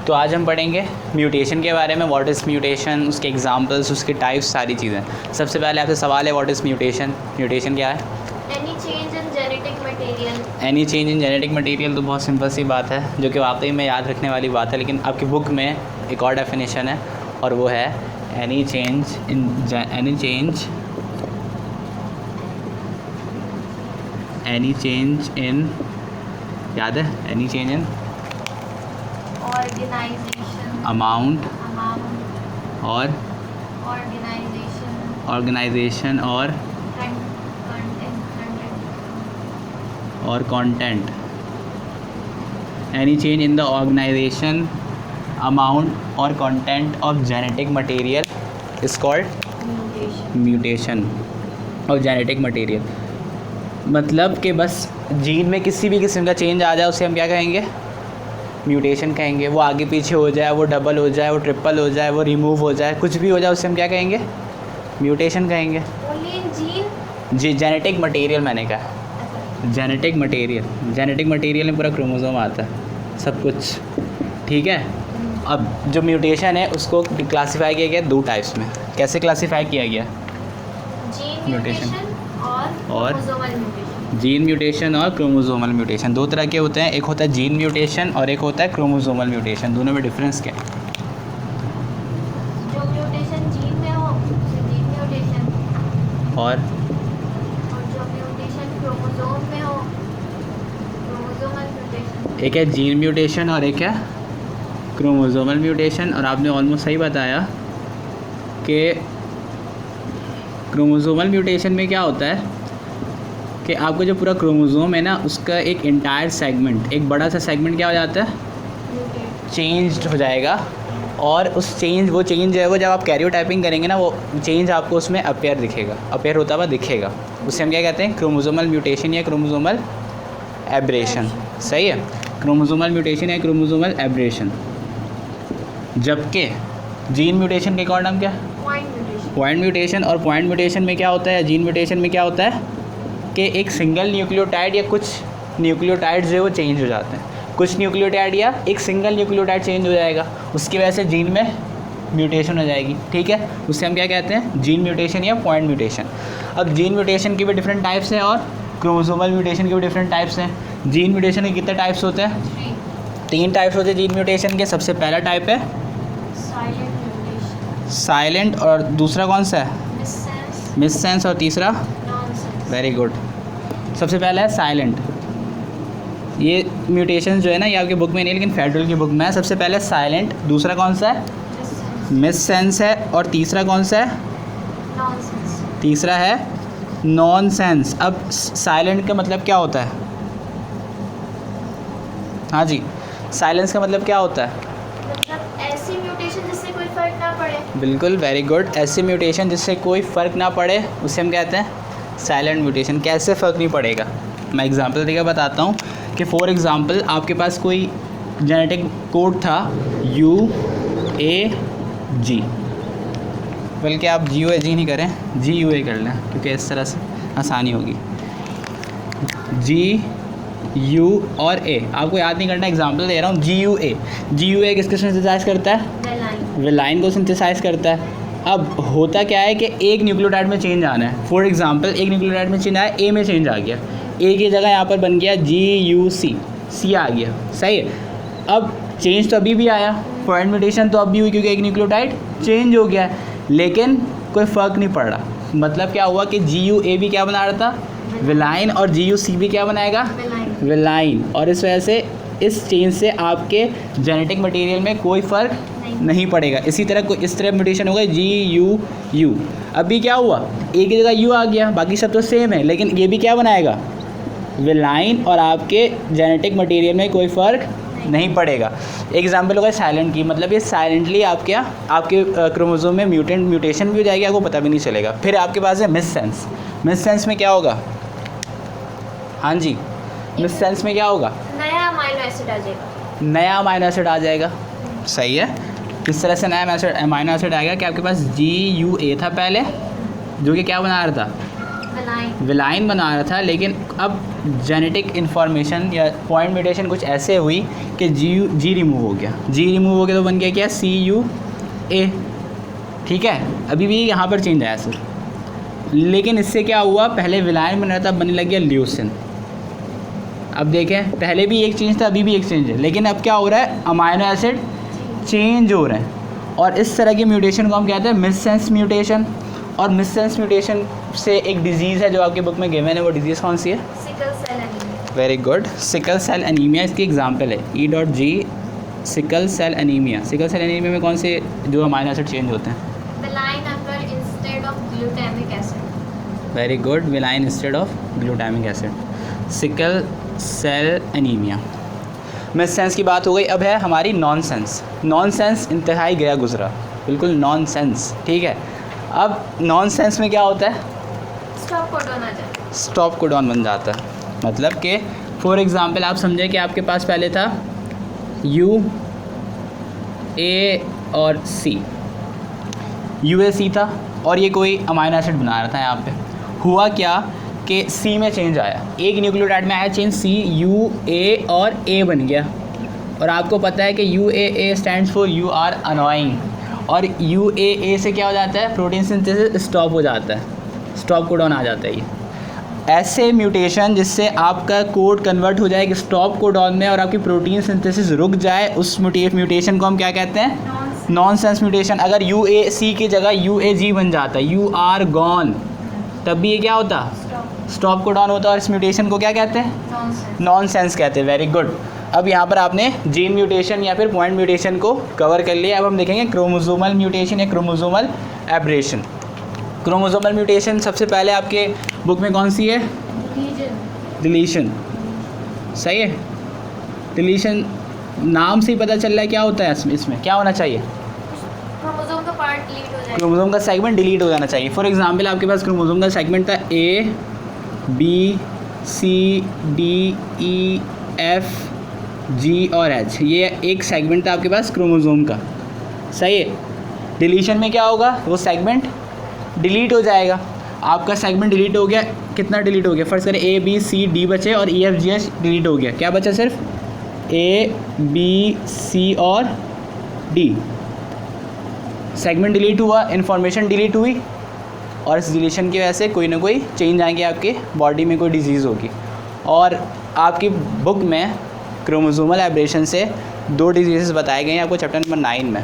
तो आज हम पढ़ेंगे म्यूटेशन के बारे में, व्हाट इज़ म्यूटेशन, उसके एग्जांपल्स, उसके टाइप्स, सारी चीज़ें। सबसे पहले आपसे सवाल है, व्हाट इज़ म्यूटेशन? म्यूटेशन क्या है? Any change in genetic material. Any change in genetic material. तो बहुत सिंपल सी बात है जो कि वाकई में याद रखने वाली बात है, लेकिन आपकी बुक में एक और डेफिनेशन है और वो है एनी चेंज इन याद है? Any change in Organization. Amount Amount. और Organization. ऑर्गेनाइजेशन और Content. Any change in the organization, amount और content of genetic material is called Mutation. Mutation of genetic material. मतलब कि बस जीन में किसी भी किस्म का चेंज आ जाए उसे हम क्या कहेंगे? म्यूटेशन कहेंगे। वो आगे पीछे हो जाए, वो डबल हो जाए, वो ट्रिपल हो जाए, वो रिमूव हो जाए, कुछ भी हो जाए उसे हम क्या कहेंगे? म्यूटेशन कहेंगे। Only in gene. जी, जेनेटिक मटेरियल मैंने कहा, जेनेटिक मटेरियल में पूरा क्रोमोसोम आता है, सब कुछ, ठीक है। अब जो म्यूटेशन है उसको क्लासिफाई किया गया दो टाइप्स में। कैसे क्लासिफाई किया गया? Gene Mutation. mutation और chromosomal mutation. जीन म्यूटेशन और क्रोमोसोमल म्यूटेशन दो तरह के होते हैं। एक होता है जीन म्यूटेशन और एक होता है क्रोमोसोमल म्यूटेशन। दोनों में डिफरेंस क्या है? जो म्यूटेशन जीन में हो उसे जीन म्यूटेशन, और और जो म्यूटेशन क्रोमोसोम में हो क्रोमोसोमल म्यूटेशन. एक है जीन म्यूटेशन और एक है क्रोमोसोमल म्यूटेशन। और आपने ऑलमोस्ट सही बताया कि क्रोमोसोमल म्यूटेशन में क्या होता है कि आपका जो पूरा क्रोमोसोम है ना, उसका एक इंटायर सेगमेंट, एक बड़ा सा सेगमेंट क्या हो जाता है? म्यूटेट. चेंज्ड हो जाएगा। और वो चेंज जो है वो जब आप कैरियोटाइपिंग करेंगे ना, वो चेंज आपको उसमें अपेयर होता हुआ दिखेगा। उसे हम क्या कहते हैं? क्रोमोसोमल म्यूटेशन या क्रोमोसोमल एब्रेशन। सही है, क्रोमोसोमल म्यूटेशन या क्रोमोसोमल एब्रेशन। जबकि जीन म्यूटेशन के एक और नाम क्या है? Point mutation. Point mutation. और पॉइंट म्यूटेशन में क्या होता है? जीन म्यूटेशन में क्या होता है कि एक सिंगल न्यूक्लियोटाइड या कुछ न्यूक्लियोटाइड जो है वो चेंज हो जाते हैं। कुछ न्यूक्लियोटाइड या एक सिंगल न्यूक्लियोटाइड चेंज हो जाएगा, उसकी वजह से जीन में म्यूटेशन हो जाएगी, ठीक है। उससे हम क्या कहते हैं? जीन म्यूटेशन या पॉइंट म्यूटेशन। अब जीन म्यूटेशन की भी डिफरेंट टाइप्स हैं और क्रोमोसोमल म्यूटेशन के भी डिफरेंट टाइप्स हैं। जीन म्यूटेशन के कितने टाइप्स होते हैं? 3 टाइप्स होते हैं जीन म्यूटेशन के। सबसे पहला टाइप है साइलेंट म्यूटेशन. साइलेंट, और दूसरा कौन सा है? मिससेंस. मिससेंस, और तीसरा? नॉनसेंस. Very good. सबसे पहला है साइलेंट। ये म्यूटेशन जो है ना, ये आपकी बुक में नहीं लेकिन फेडरल की बुक में है। सबसे पहले साइलेंट, दूसरा कौन सा है? मिससेंस. मिससेंस है, और तीसरा कौन सा है? नॉनसेंस. तीसरा है नॉनसेंस। अब साइलेंट का मतलब क्या होता है? हाँ जी, साइलेंस का मतलब क्या होता है? मतलब ऐसी म्यूटेशन जिससे कोई फर्क ना पड़े. बिल्कुल, वेरी गुड। ऐसी म्यूटेशन जिससे कोई फ़र्क ना पड़े उसे हम कहते हैं साइलेंट म्यूटेशन। कैसे फ़र्क नहीं पड़ेगा? मैं एग्जांपल देकर बताता हूँ कि फॉर एग्जांपल आपके पास कोई जेनेटिक कोड था UAG, बल्कि आप GUAG नहीं करें, GUA कर लें, क्योंकि इस तरह से आसानी होगी। GU और A आपको याद नहीं करना, एग्जांपल दे रहा हूँ। GUA किसको सिंथेसाइज करता है? वेलाइन. वेलाइन को सिंथेसाइज करता है। अब होता क्या है कि एक न्यूक्लियोटाइड में चेंज आना है। फॉर एग्जांपल एक न्यूक्लियोटाइड में चेंज आया, A में चेंज आ गया, A की जगह यहाँ पर बन गया GUC, C आ गया। सही है। अब चेंज तो अभी भी आया, पॉइंट म्यूटेशन तो अब भी हुई क्योंकि एक न्यूक्लियोटाइड चेंज हो गया, लेकिन कोई फ़र्क नहीं पड़ रहा। मतलब क्या हुआ कि GUA भी क्या बना रहा था? वेलाइन, और GUC भी क्या बनाएगा? वेलाइन. वेलाइन। और इस वजह से इस चेंज से आपके जेनेटिक मटेरियल में कोई फ़र्क नहीं पड़ेगा। इसी तरह इस तरह म्यूटेशन होगा GUU। अभी क्या हुआ? A की जगह U आ गया, बाकी सब तो सेम है, लेकिन ये भी क्या बनाएगा? वेलाइन, और आपके जेनेटिक मटेरियल में कोई फ़र्क नहीं पड़ेगा। एग्जाम्पल होगा साइलेंट की, मतलब ये साइलेंटली आपके क्रोमोसोम में म्यूटेशन भी हो जाएगी, आपको पता भी नहीं चलेगा। फिर आपके पास है मिससेंस। मिससेंस में क्या होगा? हाँ जी, मिससेंस में क्या होगा? नया अमाइनो एसिड आ जाएगा. नया अमाइनो एसिड आ जाएगा। सही है। किस तरह से नया अमाइनो एसिड आएगा कि आपके पास GUA था पहले, जो कि क्या बना रहा था? विलाइन बना रहा था, लेकिन अब जेनेटिक इन्फॉर्मेशन या पॉइंट म्यूटेशन कुछ ऐसे हुई कि जी रिमूव हो गया। जी रिमूव हो गया तो बन गया क्या, CUA। ठीक है, अभी भी यहाँ पर चेंज आया सर, लेकिन इससे क्या हुआ, पहले विलाइन बन रहा था, बनने लग गया ल्यूसिन। अब देखें, पहले भी एक चेंज था, अभी भी एक चेंज है, लेकिन अब क्या हो रहा है, अमाइनो एसिड चेंज हो रहे हैं। और इस तरह की म्यूटेशन को हम कहते हैं मिससेंस म्यूटेशन। और मिससेंस म्यूटेशन से एक डिजीज़ है जो आपके बुक में गिवन है, वो डिजीज़ कौन सी है, sickle cell anaemia. Very good, sickle cell anaemia इसकी एग्जांपल है, E.G sickle cell anaemia. Sickle cell anaemia में कौन से जो अमाइनो एसिड चेंज होते हैं, valine occur instead of glutamic acid. Very good, valine instead of glutamic acid, sickle cell anaemia. Missense की बात हो गई, अब है हमारी नॉनसेंस। नॉनसेंस इंतहाई गया गुजरा, बिल्कुल नॉनसेंस। ठीक है, अब नॉनसेंस में क्या होता है, स्टॉप कोडॉन आ जाता है। स्टॉप कोडॉन बन जाता है। मतलब कि फॉर एग्ज़ाम्पल आप समझें कि आपके पास पहले था U, A और C, UAC था, और ये कोई अमाइनो एसिड बना रहा था। यहाँ पे हुआ क्या कि C में चेंज आया, एक न्यूक्लियोटाइड में आया चेंज, C, U, A और A बन गया। और आपको पता है कि UAA stands for you are annoying, और UAA से क्या हो जाता है, प्रोटीन सिंथेसिस स्टॉप हो जाता है, स्टॉप कोडॉन आ जाता है। ये ऐसे म्यूटेशन जिससे आपका कोड कन्वर्ट हो जाए स्टॉप कोडॉन में और आपकी प्रोटीन सिंथेसिस रुक जाए, उस म्यूटेशन को हम क्या कहते हैं, नॉनसेंस म्यूटेशन। अगर UAC की जगह UAG बन जाता, यू आर गॉन, तब भी ये क्या होता, स्टॉप कोडॉन होता, और इस म्यूटेशन को क्या कहते हैं, नॉनसेंस कहते हैं। Very good. अब यहाँ पर आपने जीन म्यूटेशन या फिर पॉइंट म्यूटेशन को कवर कर लिया। अब हम देखेंगे क्रोमोसोमल म्यूटेशन या क्रोमोसोमल एब्रेशन। क्रोमोसोमल म्यूटेशन सबसे पहले आपके बुक में कौन सी है, डिलीशन। सही है, डिलीशन नाम से ही पता चल रहा है क्या होता है, इसमें क्या होना चाहिए, क्रोमोसोम का पार्ट डिलीट हो जाएगा, क्रोमोसोम का सेगमेंट डिलीट हो जाना चाहिए। फॉर एग्जांपल आपके पास क्रोमोसोम का सेगमेंट था A, B, C, D, E, F, G और H, ये एक सेगमेंट था आपके पास क्रोमोसोम का। सही है, डिलीशन में क्या होगा, वो सेगमेंट डिलीट हो जाएगा। आपका सेगमेंट डिलीट हो गया, कितना डिलीट हो गया, फर्स्ट करें A, B, C, D बचे और E, F, G, H delete हो गया। क्या बचा, सिर्फ A, B, C और D। सेगमेंट डिलीट हुआ, इन्फॉर्मेशन डिलीट हुई, और इस डिलीशन की वजह से कोई ना कोई चेंज आएंगे, आपके बॉडी में कोई डिजीज़ होगी। और आपकी बुक में क्रोमोसोमल एब्रेशन से 2 डिजीज़ बताए गए हैं आपको चैप्टर नंबर 9 में।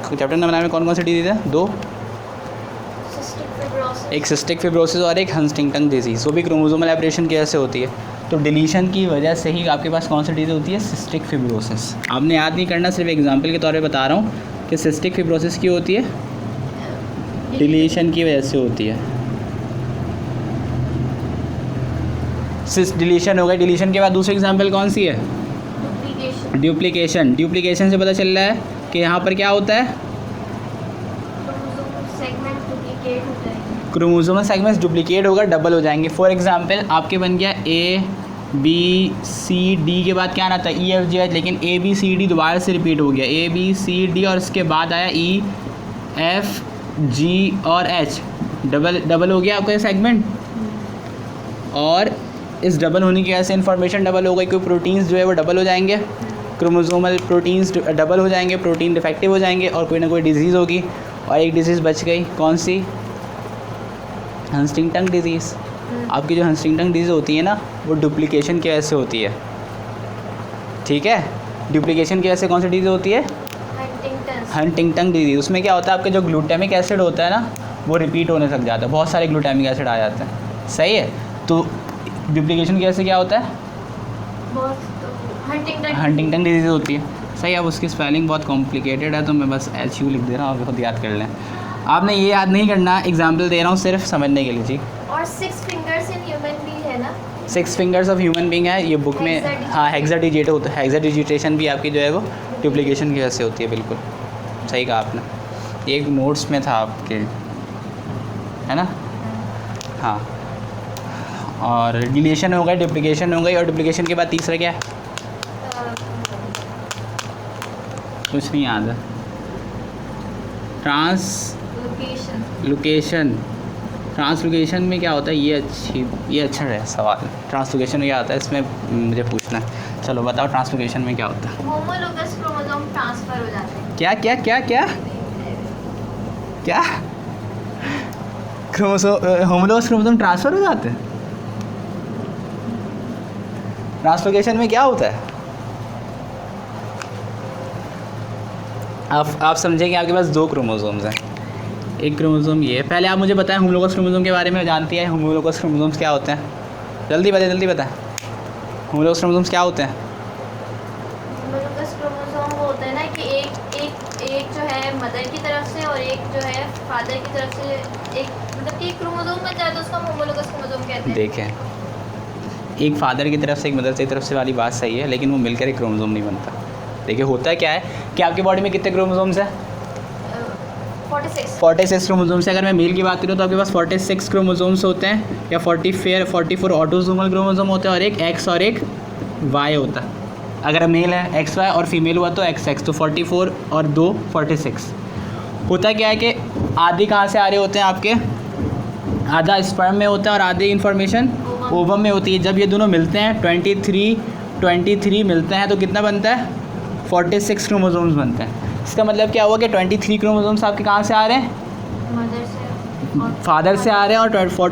चैप्टर नंबर 9 में कौन कौन से डिजीज़ हैं, 2, एक सिस्टिक फिब्रोसिस और एक हंटिंगटन डिजीज़, वो भी क्रोमोसोमल एब्रेशन की वजह से होती है। तो डिलीशन की वजह से ही आपके पास कौन सी डिजीज़ होती है, सिस्टिक फिब्रोसिस। आपने याद नहीं करना, सिर्फ एग्जांपल के तौर पे बता रहा हूँ कि सिस्टिक फिब्रोसिस की होती है, डिलीशन की वजह से होती है। सिस डिलीशन हो गई। डिलीशन के बाद दूसरी एग्जांपल कौन सी है, ड्यूप्लीकेशन। ड्यूप्लीकेशन से पता चल रहा है कि यहाँ पर क्या होता है, क्रोमोसोमल सेगमेंट्स डुप्लीकेट होगा, डबल हो जाएंगे। फॉर एग्जांपल आपके बन गया A, B, C, D के बाद क्या आना था, E, F, G, H, लेकिन A, B, C, D दोबारा से रिपीट हो गया, A, B, C, D और इसके बाद आया E, F, G और H, डबल हो गया आपका सेगमेंट। और इस डबल होने की वजह से इन्फॉर्मेशन डबल हो गई, कोई प्रोटीन्स जो है वो डबल हो जाएंगे, क्रोमोसोमल प्रोटीन्स डबल हो जाएंगे, प्रोटीन डिफेक्टिव हो जाएंगे, और कोई ना कोई डिजीज़ होगी। और एक डिजीज़ बच गई, कौन सी, हंटिंगटन डिजीज़। आपकी जो हंटिंगटन डिजीज़ होती है ना, वो डुप्लीकेशन की वजह से होती है। ठीक है, डुप्लीकेशन की वजह से कौन सी डिजीज़ होती है, हंटिंगटन डिजीज़। उसमें क्या होता है, आपका जो ग्लूटामिक एसिड होता है ना, वो रिपीट होने लग जाता है, बहुत सारे ग्लूटामिक एसिड आ जाते हैं। सही है, तो डुप्लीकेशन की वजह से क्या होता है, हंटिंगटन डिजीज़ होती है। सही है, अब उसकी स्पेलिंग बहुत कॉम्प्लिकेटेड है, तो मैं बस HU लिख दे रहा हूँ, आप खुद याद कर लें। आपने ये याद नहीं करना, एग्जाम्पल दे रहा हूँ सिर्फ समझने के लिए जी। और 6 फिंगर्स इन ह्यूमन बीइंग है ना, 6 फिंगर्स ऑफ ह्यूमन बीइंग है ये बुक में। हाँ, हेक्साडिजिट होता है, हेक्साडिजिटेशन भी आपकी जो है वो डुप्लीकेशन की वजह से होती है। बिल्कुल सही कहा आपने, एक नोट्स में था आपके, है ना। हाँ, और डिलीशन हो गई, डुप्लीकेशन हो गई, और डुप्लीकेशन के बाद तीसरा क्या है, कुछ नहीं याद है, ट्रांसलोकेशन। ट्रांसलोकेशन में क्या होता है, ये अच्छा है सवाल। ट्रांसलोकेशन में क्या होता है, इसमें मुझे पूछना है। चलो बताओ ट्रांसलोकेशन में क्या होता है। होमोलोगस क्रोमोसोम ट्रांसफर हो जाते हैं। क्या क्या क्या क्या क्या होमोलोगस क्रोमोसोम ट्रांसफ़र हो जाते हैं। ट्रांसलोकेशन में क्या होता है, आप समझे कि आपके पास 2 क्रोमोसोम्स हैं। एक क्रोमोसोम ये है। पहले आप मुझे बताएं होमोलोगस क्रोमोसोम के बारे में जानती है। होमोलोगस क्रोमोसोम्स क्या होते हैं, जल्दी बताएं। होमोलोगस क्रोमोसोम्स क्या होते हैं। होमोलोगस क्रोमोसोम वो होता है ना कि एक जो है मदर की तरफ से और एक जो है फादर की तरफ से, एक मतलब कि एक क्रोमोसोम बन जाए तो उसका होमोलोगस क्रोमोसोम कहते हैं। देखें, एक फादर की तरफ से एक मदर की तरफ से वाली बात सही है, लेकिन वो मिलकर एक क्रोमोसोम नहीं बनता। देखिए होता क्या है कि आपकी बॉडी में कितने क्रोमोसोम्स हैं, 46 क्रोमोसोम्स है। अगर मैं मेल की बात करूँ तो आपके पास 46 क्रोमोसोम्स होते हैं, या 44 ऑटोसोमल क्रोमोसोम होते हैं, और एक एक्स और एक वाई होता है। अगर मेल है एक्स वाई और फीमेल हुआ तो एक्स एक्स, तो 44 और 2 46। होता क्या है कि आधे कहाँ से आ रहे होते हैं आपके, आधा स्पर्म में होता है और आधी इन्फॉर्मेशन ओवम में होती है। जब ये दोनों मिलते हैं 23 मिलते हैं तो कितना बनता है, 46 क्रोमोसोम्स बनते हैं। इसका मतलब क्या हुआ कि 23 क्रोमोसोम्स आपके कहाँ से आ रहे हैं, मदर से, फादर से आ रहे हैं, और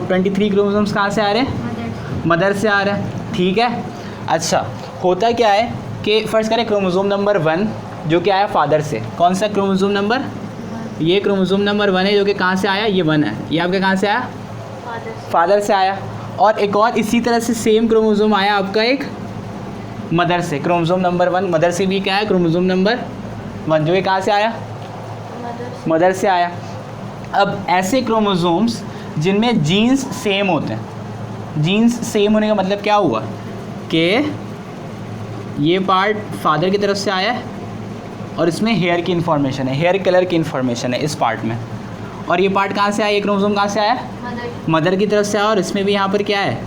23 क्रोमोसोम्स कहाँ से आ रहे हैं, मदर से आ रहे हैं। ठीक है, अच्छा होता क्या है कि फर्स्ट करें क्रोमोसोम नंबर 1 जो कि आया फादर से। कौन सा क्रोमोसोम नंबर, ये क्रोमोसोम नंबर 1 है जो कि कहाँ से आया, ये 1 है। ये आपका कहाँ से आया, फादर से आया। और एक और इसी तरह से सेम क्रोमोसोम आया आपका एक मदर से। क्रोमोसोम नंबर 1 मदर से भी क्या है, क्रोमोसोम नंबर 1 जो कि कहाँ से आया, मदर से आया। अब ऐसे क्रोमोसोम्स जिनमें जीन्स सेम होते हैं, जीन्स सेम होने का मतलब क्या हुआ कि ये पार्ट फादर की तरफ से आया है और इसमें हेयर की इन्फॉर्मेशन है, हेयर कलर की इन्फॉर्मेशन है इस पार्ट में, और ये पार्ट कहाँ से आया, ये क्रोमोसोम कहाँ से आया, मदर की तरफ से आया, और इसमें भी यहाँ पर क्या है,